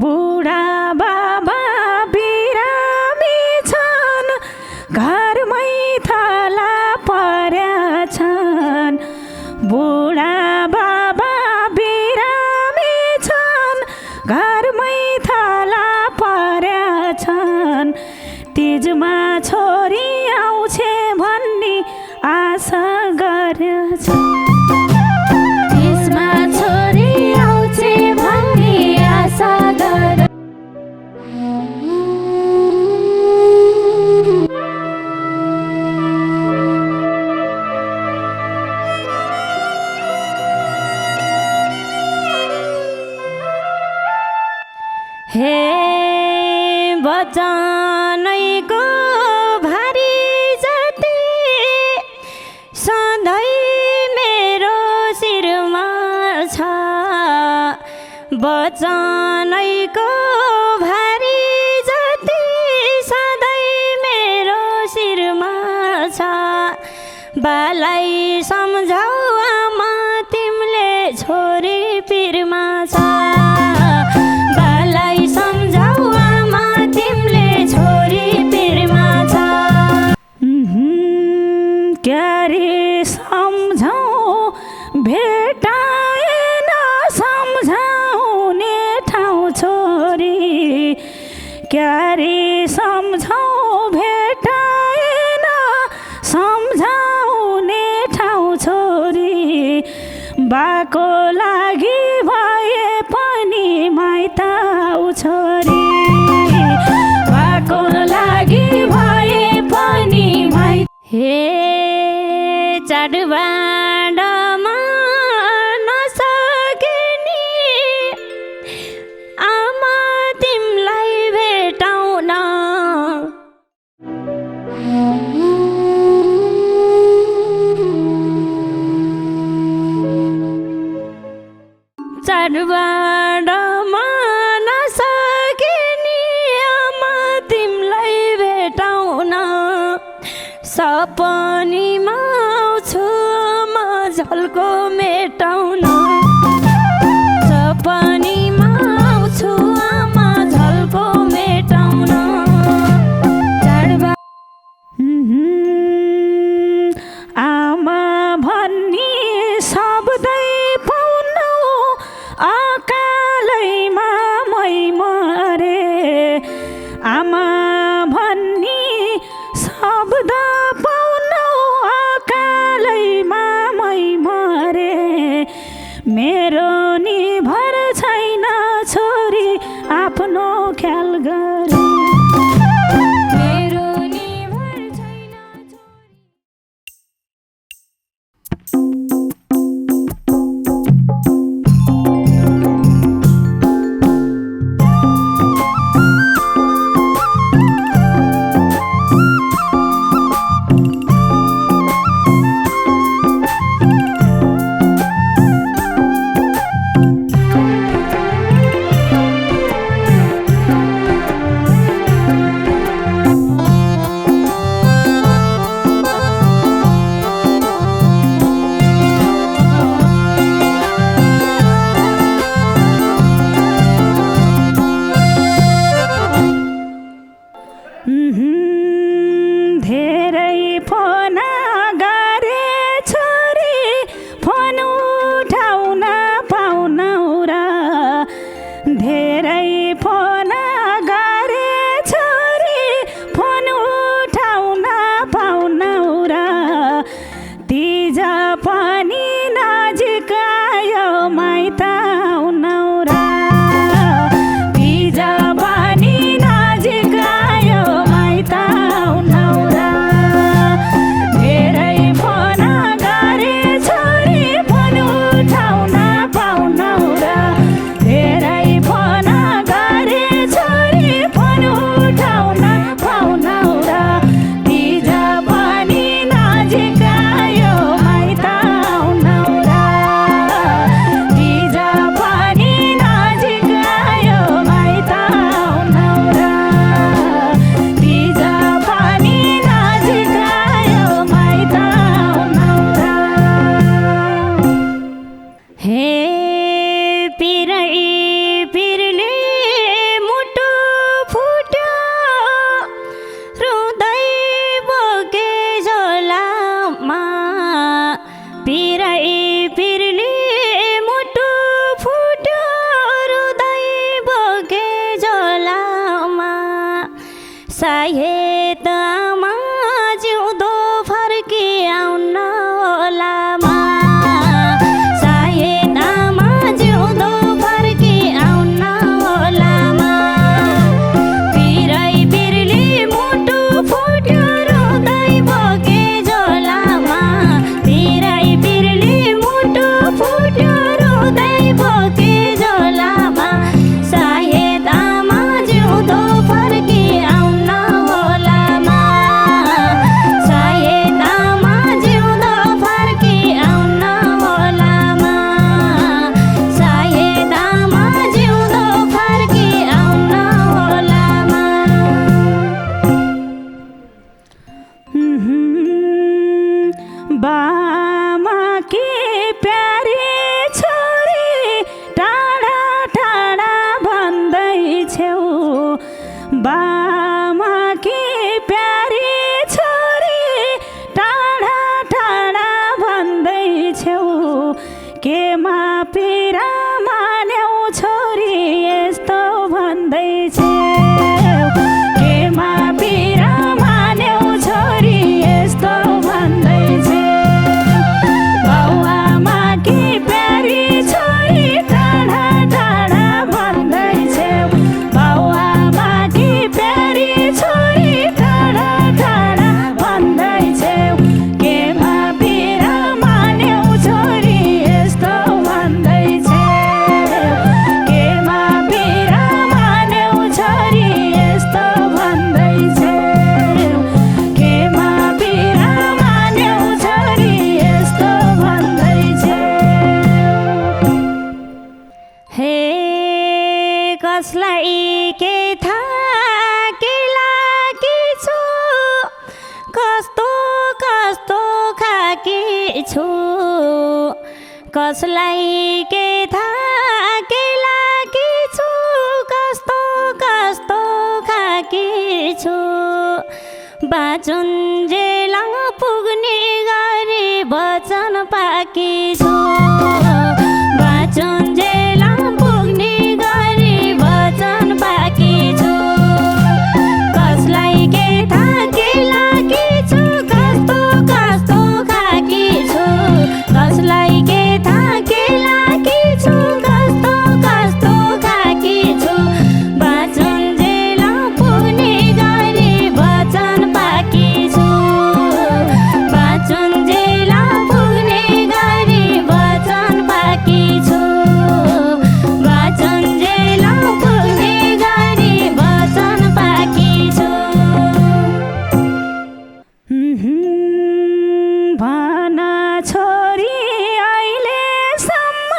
बुढा बाबा बिरामी छन्, घरमै थला पर्या छन्। बुढा बाबा बिरामी छन्, घरमै थला पर्या छन्। तिजमा छोरी आउँछे भन्ने आशा गरेछ। तिजमा छोरी आउँछे भन्ने आशा गरे। हे वचनैको भारी जति सधैँ मेरो शिरमा छ। वचनैको भारी जति सधैँ मेरो शिरमा छ। बालाई सम्झाऊ आमा तिमीले छोरी पिरमा छ। बालाई सम्झाऊ आमा तिमीले छोरी पिरमा छ। क्यारे सम्झाऊ भेटाएन सम्झाउने ठाउँ छोरी। क्यारे सम्झाऊ भेटाएन सम्झाउने ठाउँ छोरी। बाको लागि भए पनि माइत आऊ छोरी। बाको लागि भए पनि माइत। हे चाडबाडमा नसकिने आमा तिमीलाई भेटाउन। चाडबाडमा नसकिने आमा तिमीलाई भेटाउन। सपनीमा आउँछु म झल्को मेटाउन। सपनीमा आउँछु आमा झल्को मेटाउन। चाडबाड आमा भन्ने शब्दै पाउनु अकालैमा मै मरे। आमा भन्ने शब्द पाउनु अकालैमा मै मरे। मेरो निभर छैन छोरी आफ्नो ख्याल गरे। मेरो निभर छैन धेरै फोन गरे छोरी फोन उठाउन पाउनौ र। धेरै फोन गरे छोरी फोन उठाउन पाउनौ र। तिज पनि नजिक आयो माइत आउनौ र। तिज पनि नजिक आयो माइत आउनौ र। धेरै फोन गरे छोरी फोन उठाउन पाउनौ र। धेरै फोन गरे छोरी फोन उठाउन पाउनौ र। तिज पनि नजिक आयो माइत आउनौ र। तिज पनि नजिक आयो माइत आउनौ र। तिज पनि नजिक आयो माइत आउनौ र। हे पिरै पिरले सायद आमा जिउँदो फर्की आउन होलामा सायद आमा जिउँदो फर्की आउन होलामा पिरै बिरली मुटु फुट्यो रुँदै बोके झोलामा पिरै बिरली मुटु फुट्यो रुँदै बोके झोलामा सायद आमा जिउँदो फर्की आउन होलामा सायद आमा जिउँदो फर्की आउन होलामा सायद आमा जिउँदो फर्की आउन होलामा बामा की प्यारी छोरी टाढा टाढा भन्दै छेउ बामा की प्यारी छोरी टाढा टाढा भन्दै छेउ केमा पिरा मान्यौ छोरी यस्तो भन्दै छेउ केमा पिरा मान्यौ छोरी यस्तो भन्दै बाउआमा की प्यारी छोरी टाढा टाढा भन्दै छेउ बाउआमा की प्यारी छोरी टाढा टाढा भन्दै छेउ केमा पिरा मान्यौ छोरी यस्तो भन्दै छेउ केमा पिरा मान्यौ छोरी यस्तो भन्दै छेउ केमा पिरा मान्यौ छोरी यस्तो भन्दै छेउ हे कसलाई के थाहा के लागी छु कस्तो कस्तो खाकी छु कसलाई के थाहा के लागी छु कस्तो कस्तो खाकी छु बाँचुन्जेल पुग्ने गरी वचन पाकी छु बाँचुन्जेल पुग्ने गरी वचन पाकी छु कसलाई के थाहा के लागी छु कस्तो कस्तो खाकी छु कसलाई के थाहा के लागी छु कस्तो कस्तो खाकी छु बाँचुन्जेल पुग्ने गरी वचन पाकी छु बाँचुन्जेल पुग्ने गरी वचन पाकी छु बाँचुन्जेल पुग्ने गरी वचन पाकी छु भना छोरी अहिलेसम्म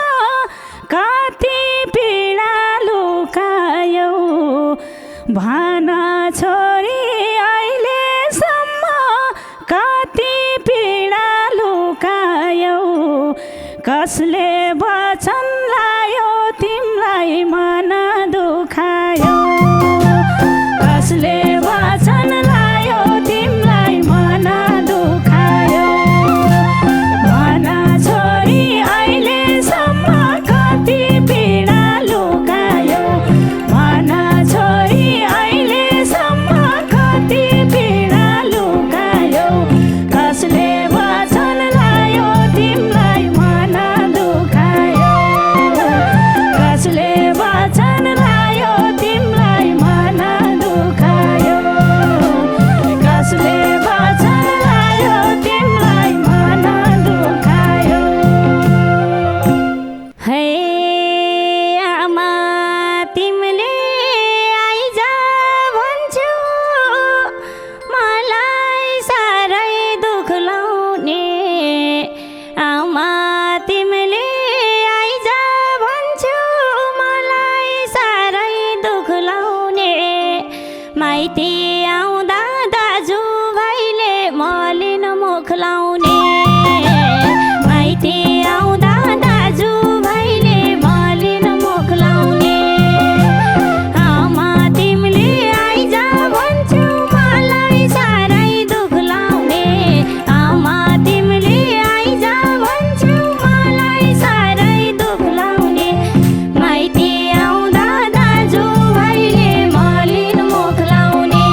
कति पीडा लुकायौ भना छोरी अहिलेसम्म कति पीडा लुकायौ कसले वचन लायो तिमीलाई मन दुखायो कसले वचन लायो तिमीलाई मन दुखायो भना छोरी अहिलेसम्म कति पीडा लुकायो भना छोरी अहिलेसम्म कति पीडा लुकायो कसले वचन लायो तिमीलाई मन दुखायो कसले वचन लायो तिमीलाई मन दुखायो कसले वचन लायो तिमीलाई मन दुखायो हे आमा तिमीले आइज भन्छौ मलाई साह्रै दुख लाउने आमा तिमीले आइज भन्छौ मलाई साह्रै दुख लाउने माइती आउँदा दाजु भाइले मलिन मुख लाउने माइती आउँदा दाजु भाइले मलिन मुख लाउने आमा तिमीले आइज भन्छौ मलाई साह्रै दुख लाउने आमा तिमीले आइज भन्छौ मलाई साह्रै दुख लाउने माइती आउँदा दाजु भाइले मलिन मुख लाउने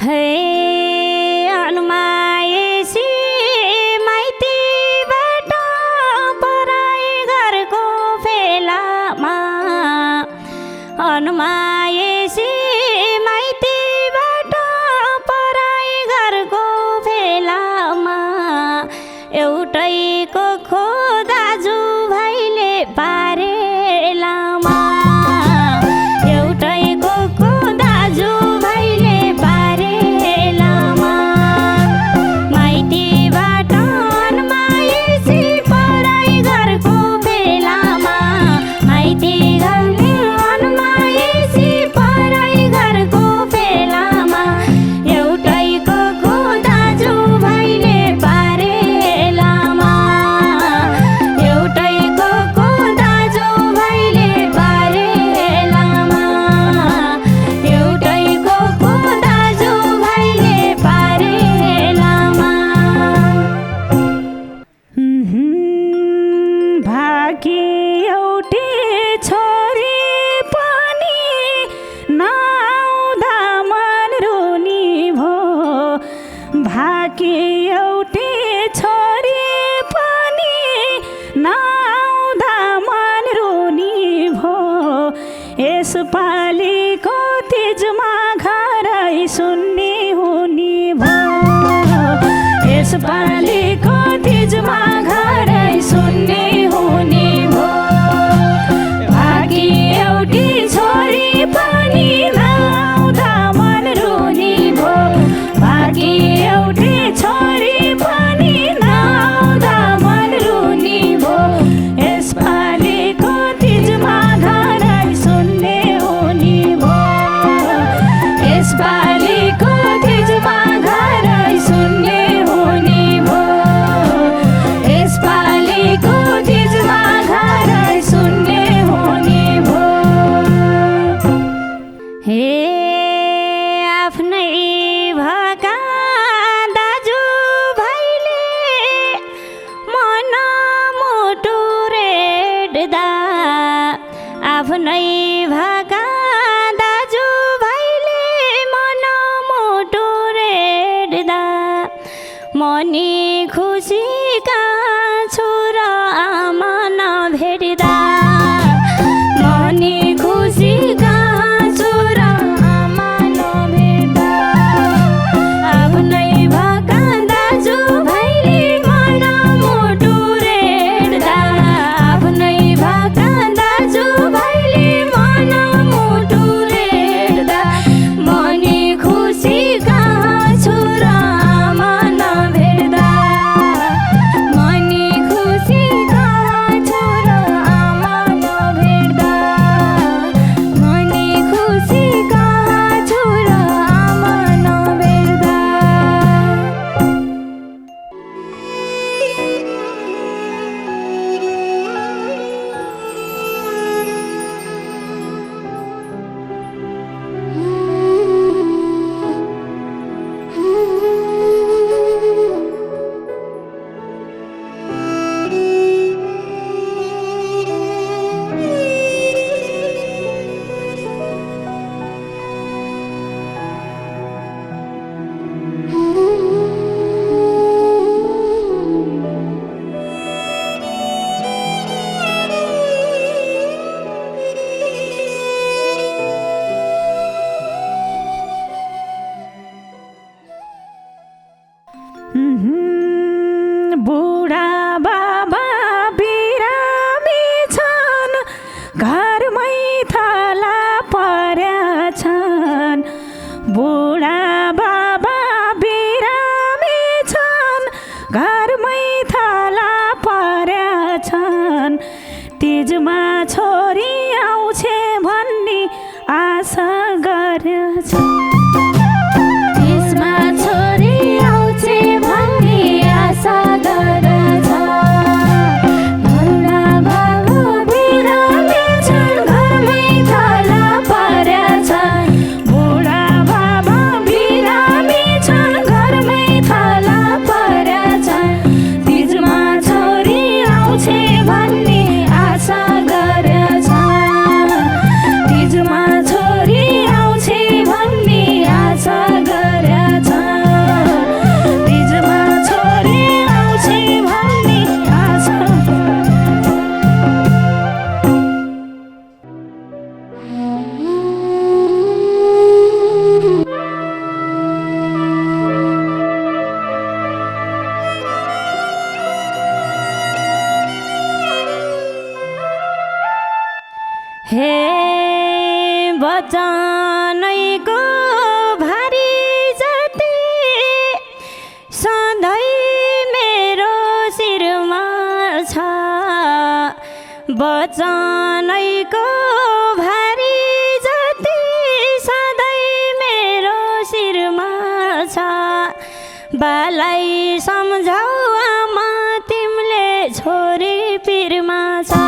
हे अनुमाएसी माइतीबाट पराई घरको फेलामा अनुमाएसी माइतीबाट पराई घरको फेलामा एउटैको खो दाजु भाइले पारेलामा एउटैको खो दाजु भाइले पारेलामा माइतीबाट अनुमाएसी पराई घरको फेलामा माइती घरले अनुमाएसी पराई घरको फेलामा एउटैको खो दाजु भाइले पारेलामा एउटैको खो दाजु भाइले पारेलामा एउटैको खो दाजु भाइले पारेलामा भागी एउटी छोरी पनि नआउँदा मन रुनी भो भागी एउटी छोरी पनि नआउँदा मन रुनी भो यसपालिको तिजमा घरै सुन्ने हुने भो यसपालिको तिजमा घरै सुन्ने हुने भो भागी एउटी छोरी पनि नआउँदा मन रुनी भो भागी एउटी छोरी पनि नआउँदा मन रुनी भो यसपालिको तिजमा घरै सुन्ने हुने भो यसपालिको तिजमा घरै सुन्ने हुने भो यसपालिको तिजमा घरै सुन्ने हुने भो हे आफ्नै भएका दाजु भाइले मन मुटु रेड्दा आफ्नै भएका दाजु भाइले मन मुटु रेड्दा मनी खुसीका छोरा आमा नभेट्दा मनी खुसीका छोरा आमा नभेट्दा आफ्नै भएका दाजु भाइले मन मुटु रेड्दा आफ्नै भएका दाजु भाइले मन मुटु रेड्दा मनी खुसीका छोरा आमा नभेट्दा मनी खुसीका छोरा आमा नभेट्दा मनी खुसीका छोरा आमा नभेट्दा बुढा बाबा बिरामी छन् घरमै थला पर्या छन् बुढा बाबा बिरामी छन् घरमै थला पर्या छन् तिजमा छोरी आउँछे भन्ने आशा गरेछ तिजमा छोरी आउँछे भन्ने वचनैको भारी जति सधैँ मेरो शिरमा छ वचनैको भारी जति सधैँ मेरो शिरमा छ बालाई सम्झाऊ आमा तिमीले छोरी पिरमा छ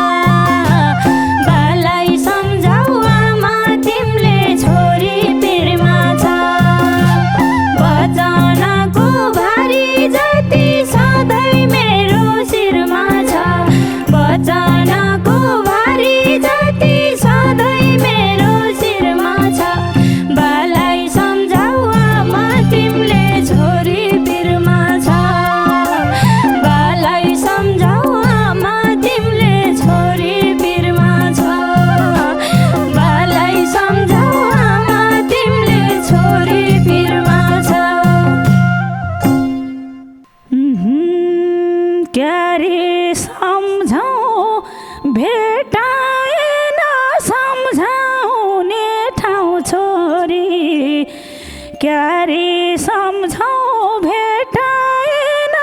बालाई सम्झाऊ आमा तिमीले छोरी पिरमा छ वचनको भारी जति सधैँ मेरो शिरमा छ वचनको भारी जति सधैँ मेरो शिरमा छ बालाई सम्झाऊ आमा तिमीले छोरी पिरमा छ बालाई सम्झाऊ आमा तिमीले छोरी पिरमा छ बालाई सम्झाऊ आमा तिमीले छोरी पिरमा छ क्यारे सम्झाऊ भेटाएन सम्झाउने ठाउँ छोरी क्यारे सम्झाऊ भेटाएन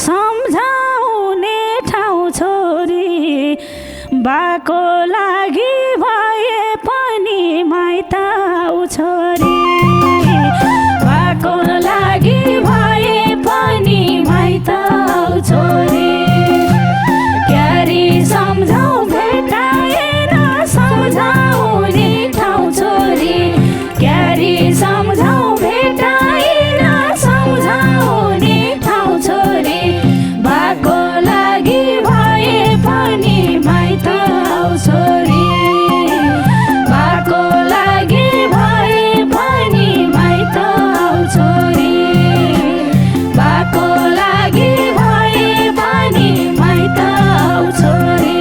सम्झाउने ठाउँ छोरी बाको लागि भए पनि माइत आऊ छोरी बाको लागि भए पनि माइत आऊ छोरी क्यारी सम्झाऊ भेटाएन सम्झाउने ठाउँ छोरी क्यारी सम्झाऊ भेटाएन सम्झाउने ठाउँ छोरी बाको लागि भए पनि माइत आऊ छोरी बाको लागि भए पनि माइत आऊ छोरी बाको लागि भए पनि माइत आऊ छोरी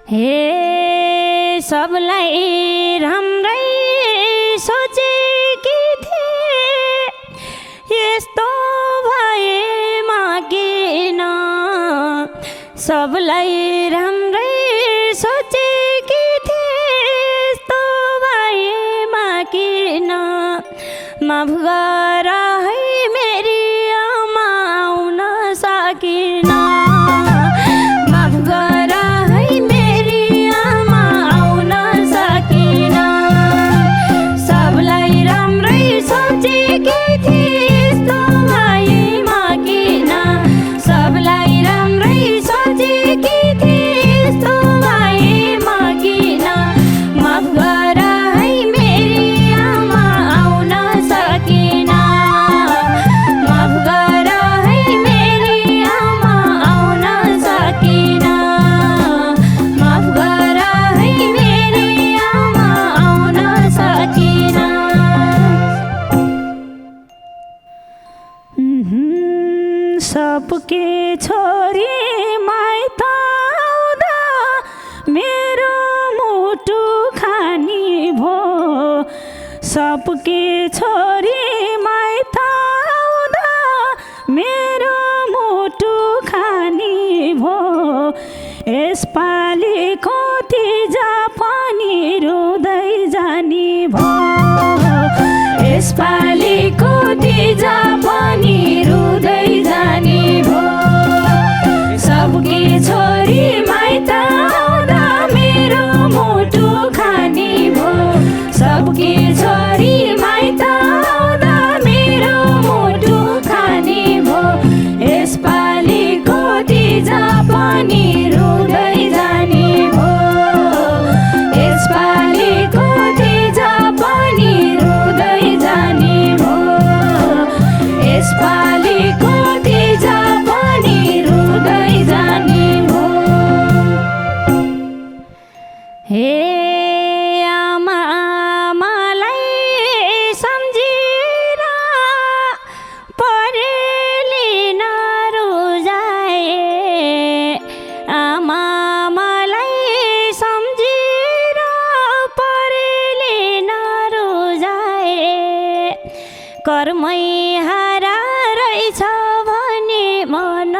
हे सबलाई राम्रै सोचेकी थिए यस्तो भएमा किन सबलाई राम्रै सोचेकी थिए यस्तो भएमा किन माफ गर है मेरी आमा आउन सकिन माफ गर है मेरी आमा आउन सकिन सबलाई राम्रै सोचेकी थिए यस्तो भएमा किन सबलाई राम्रै सोचेकी थिए यस्तो भएमा किन माफ गर है मेरी आमा आउन सकिन माफ गर है मेरी आमा आउन सकिन माफ गर है मेरी आमा आउन सकिन सबके छोरी माइत आउँदा मेरो मुटु खानी भो सबके छोरी माइत आउँदा मेरो मुटु खानी भो यसपालि कति जापानी रुँदै जानी भो यसपालि कति जापानी रुँदै जानी भो सबकी छोरी माइत आउँदा मेरो मुटु खानी भो सबकी छोरी माइत आउँदा मेरो मुटु खानी भो यसपालि कति जापानी रुँदै जानी भो यसपालि कति जापानी रुँदै जानी भो यसपालि कति जापानी रुँदै जानी भो हे आमा मलाई सम्झिएर परेली नरुजाए आमा मलाई सम्झिएर परेली नरुजाए कर्मै हारा रहेछ भने मन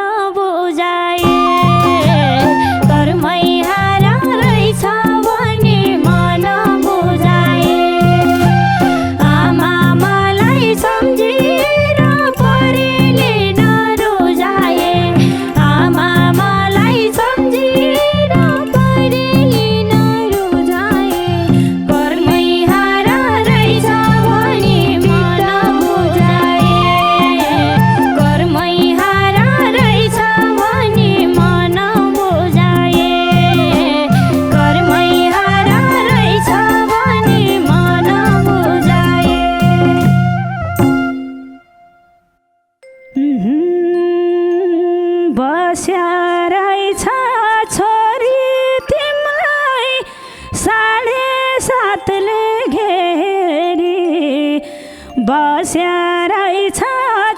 बस्या रहेछ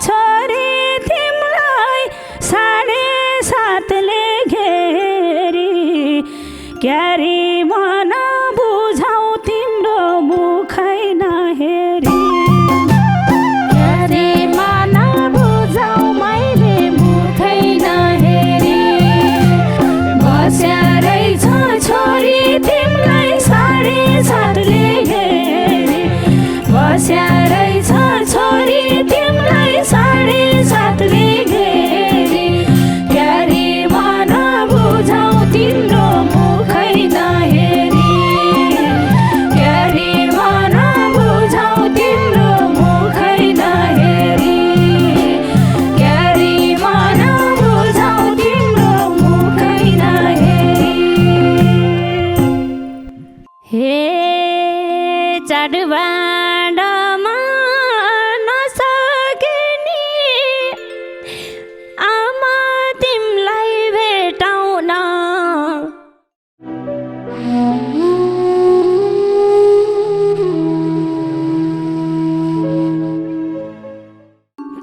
छोरी तिमीलाई 7.5ले घेरी क्यारी मन बुझाउ तिम्रो मुखै नहेरी क्यारी मन बुझाउ मैले मुखै नहेरी बस्या रहेछ छोरी तिमीलाई 7.5ले घेरी बस्या रहेछ छोरी तिमीलाई 7.5ले घेरी क्यारी मन बुझाउ तिम्रो मुखै नहेरी क्यारी मन बुझाउ तिम्रो मुखै नहेरी क्यारी मन बुझाउ तिम्रो मुखै नहेरी हे चाडबाडमा नसकेनी आमा तिमीलाई भेटाउन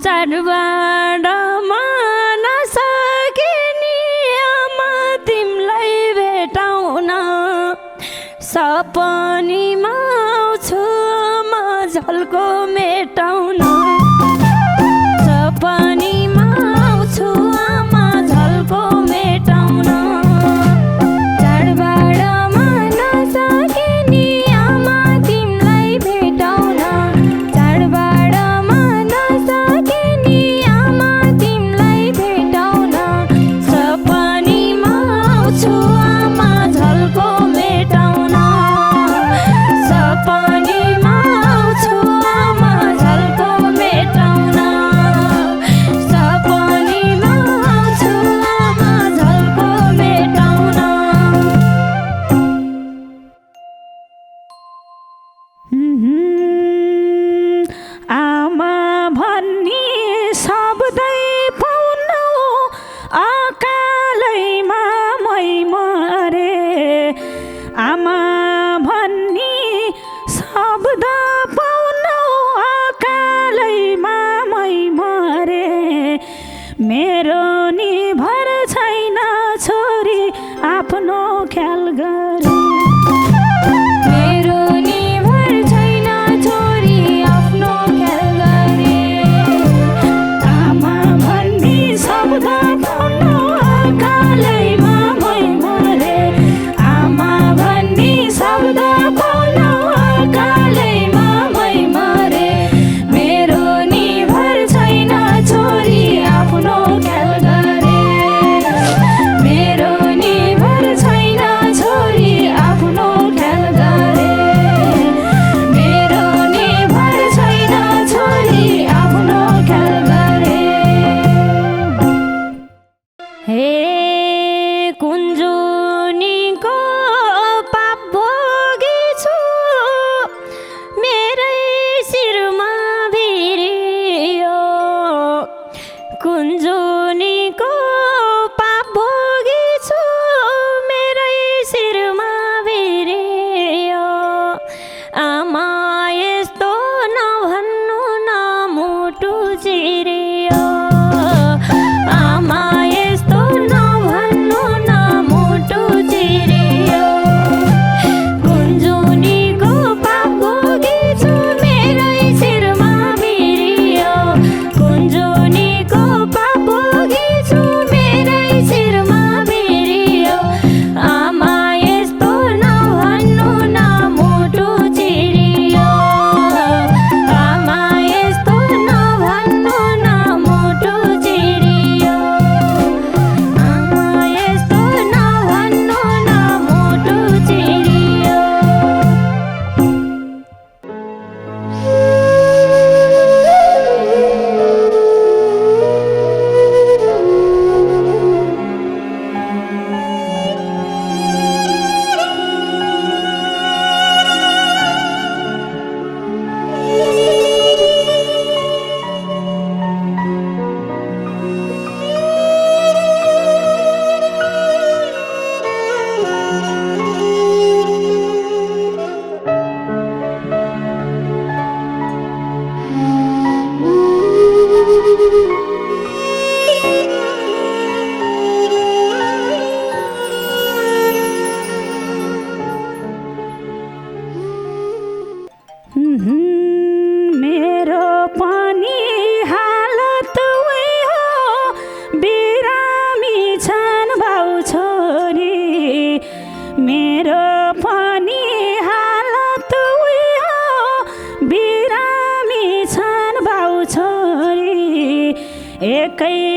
चाडबाडमा नसकेनी आमा तिमीलाई भेटाउन सपनीमा आउँछु म झल्को मेटाउन सपनीमा आउँछु आमा झल्को मेटाउन चाडबाडमा नसकेनी आमा तिमीलाई भेटाउन चाडबाडमा नसकेनी आमा तिमीलाई भेटाउन सपनीमा आउँछु आमा झल्को मेटाउन सपनीमा आउँछु आमा झल्को मेटाउन सपनीमा आउँछु आमा झल्को मेटाउन आमा भन्ने शब्दै पाउनु अकालैमा मै मरे आमा भन्ने शब्द पाउनु अकालैमा मै मरे मेरो निभर छैन छोरी आफ्नो ख्याल गरे मेरो निभर छैन छोरी आफ्नो ख्याल गरे आमा भन्ने शब्द पाउनु अकालैमा मै मरे आमा भन्ने शब्द पाउनु अकालैमा मै मरे मेरो निभर छैन छोरी आफ्नो ख्याल गरे मेरो निभर छैन छोरी आफ्नो ख्याल गरे मेरो निभर छैन छोरी आफ्नो ख्याल गरे हे कुञ्जुनीको पाप भोगेछु मेरै शिरमा भिरियो कुञ्जुनीको पाप भोगेछु मेरै शिरमा भिरियो आमा यस्तो नभन्नु न मुटु चिरियो आमा यस्तो नभन्नु न मुटु चिरियो कुञ्जुनीको पाप भोगेछु मेरै शिरमा भिरियो कुञ्जुनीको पाप भोगेछु मेरै शिरमा भिरियो आमा एकै